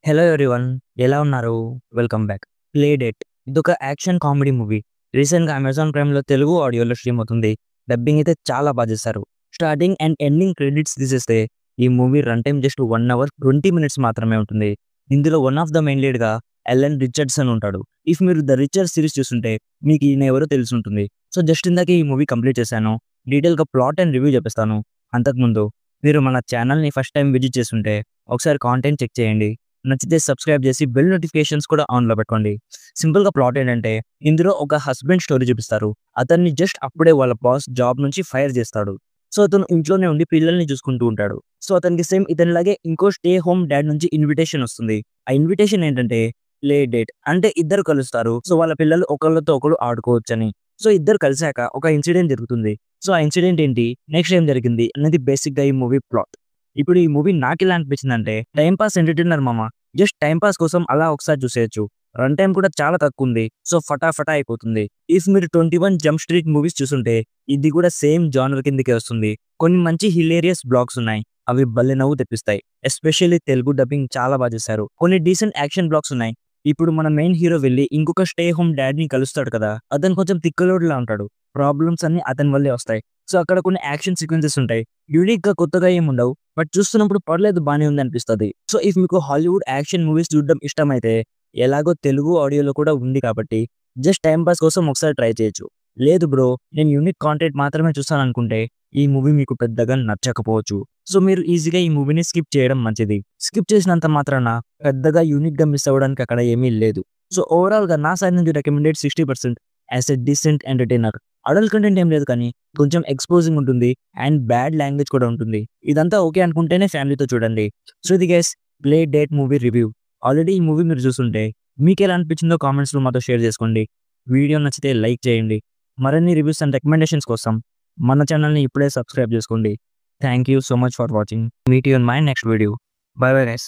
Hello everyone, ఎలా ఉన్నారు? Welcome back. Play date ఇదొక యాక్షన్ కామెడీ మూవీ. రీసెంట్గా అమెజాన్ ప్రైమ్లో తెలుగు ఆడియోలో స్ట్రీమ్ అవుతుంది. డబ్బింగ్ అయితే చాలా బాగా చేశారు. స్టార్టింగ్ అండ్ ఎండింగ్ క్రెడిట్స్ తీసేస్తే ఈ movie run time just 1 hour 20 minutes మాత్రమే ఉంటుంది. ఇందులో వన్ ఆఫ్ ద మెయిన్ లీడ్గా ఎలెన్ రిచర్డ్సన్ ఉంటాడు. ఇఫ్ మీరు ద రిచర్డ్ సిరీస్ చూస్తుంటే మీకు ఈయన ఎవరో తెలిసి ఉంటుంది. సో జస్ట్ ఇందాకే ఈ మూవీ కంప్లీట్ చేశాను. డీటెయిల్గా ప్లాట్ అండ్ రివ్యూ చెప్పిస్తాను. అంతకుముందు మీరు మన ఛానల్ని ఫస్ట్ టైం విజిట్ చేస్తుంటే ఒకసారి కాంటెంట్ చెక్ చేయండి. నచ్చితే సబ్స్క్రైబ్ చేసి బెల్ నోటిఫికేషన్స్ కూడా ఆన్లో పెట్టుకోండి. సింపుల్గా ప్లాట్ ఏంటంటే ఇందులో ఒక హస్బెండ్ స్టోరీ చూపిస్తారు. అతన్ని జస్ట్ అప్పుడే వాళ్ళ బాస్ జాబ్ నుంచి ఫైర్ చేస్తాడు. సో అతను ఇంట్లోనే ఉండి పిల్లల్ని చూసుకుంటూ ఉంటాడు. సో అతనికి సేమ్ ఇతనిలాగే ఇంకో స్టే హోమ్ డాడ్ నుంచి ఇన్విటేషన్ వస్తుంది. ఆ ఇన్విటేషన్ ఏంటంటే ప్లే డేట్, అంటే ఇద్దరు కలుస్తారు. సో వాళ్ళ పిల్లలు ఒకళ్ళతో ఒకరు ఆడుకోవచ్చని. సో ఇద్దరు కలిసాక ఒక ఇన్సిడెంట్ జరుగుతుంది. సో ఆ ఇన్సిడెంట్ ఏంటి, నెక్స్ట్ ఏం జరిగింది అనేది బేసిక్ గా ఈ మూవీ ప్లాట్. ఇప్పుడు ఈ మూవీ నాకు ఎలా అనిపించిందంటే టైం పాస్ ఎంటర్టైనర్ మామ. జస్ట్ టైం పాస్ కోసం అలా ఒకసారి చూసేయచ్చు. రన్ టైం కూడా చాలా తక్కువ ఉంది. సో ఫటాఫటా అయిపోతుంది. ఇఫ్ మీరు 21 జంప్ స్ట్రీట్ మూవీస్ చూస్తుంటే ఇది కూడా సేమ్ జానర్ కిందకే వస్తుంది. కొన్ని మంచి హిలేరియస్ బ్లాగ్స్ ఉన్నాయి. అవి భలే నవ్వు తెప్పిస్తాయి. ఎస్పెషల్లీ తెలుగు డబ్బింగ్ చాలా బాగా చేశారు. కొన్ని డీసెంట్ యాక్షన్ బ్లాగ్స్ ఉన్నాయి. ఇప్పుడు మన మెయిన్ హీరో వెళ్ళి ఇంకొక స్టే హోమ్ డాడ్ ని కలుస్తాడు కదా, అతను కొంచెం తిక్కలోడులా ఉంటాడు. ప్రాబ్లమ్స్ అన్ని అతని వల్లే వస్తాయి. సో అక్కడ కొన్ని యాక్షన్ సీక్వెన్సెస్ ఉంటాయి. యూనిక్ గా కొత్తగా ఏమి ఉండవు, బట్ చూస్తున్నప్పుడు పర్లేదు బానే ఉంది అనిపిస్తుంది. సో ఇఫ్ మీకు హాలీవుడ్ యాక్షన్ మూవీస్ చూడడం ఇష్టమైతే ఎలాగో తెలుగు ఆడియోలో కూడా ఉంది కాబట్టి జస్ట్ టైం పాస్ కోసం ఒకసారి ట్రై చేయొచ్చు. లేదు బ్రో, నేను యూనిక్ కాంటెంట్ మాత్రమే చూస్తాను అనుకుంటే ఈ మూవీ మీకు పెద్దగా నచ్చకపోవచ్చు. సో మీరు ఈజీగా ఈ మూవీని స్కిప్ చేయడం మంచిది. స్కిప్ చేసినంత మాత్రాన పెద్దగా యూనిక్ గా మిస్ అవ్వడానికి అక్కడ ఏమీ లేదు. సో ఓవరాల్ గా నా సైడ్ నుంచి recommended 60% as a decent entertainer. Adult content ఏం లేదు, కానీ కొంచెం ఎక్స్పోజింగ్ ఉంటుంది అండ్ బ్యాడ్ లాంగ్వేజ్ కూడా ఉంటుంది. ఇదంతా ఓకే అనుకుంటేనే ఫ్యామిలీతో చూడండి. సో ఇది guys play date movie review. Already ఈ మూవీ మీరు చూస్తుంటే మీకు ఎలా అనిపించిందో కామెంట్స్లో మాతో షేర్ చేసుకోండి. వీడియో నచ్చితే లైక్ చేయండి. మరిన్ని రివ్యూస్ అండ్ రికమెండేషన్స్ కోసం మన ఛానల్ని ఇప్పుడే సబ్స్క్రైబ్ చేసుకోండి. Thank you so much for watching. Meet you in my next video. By bye guys.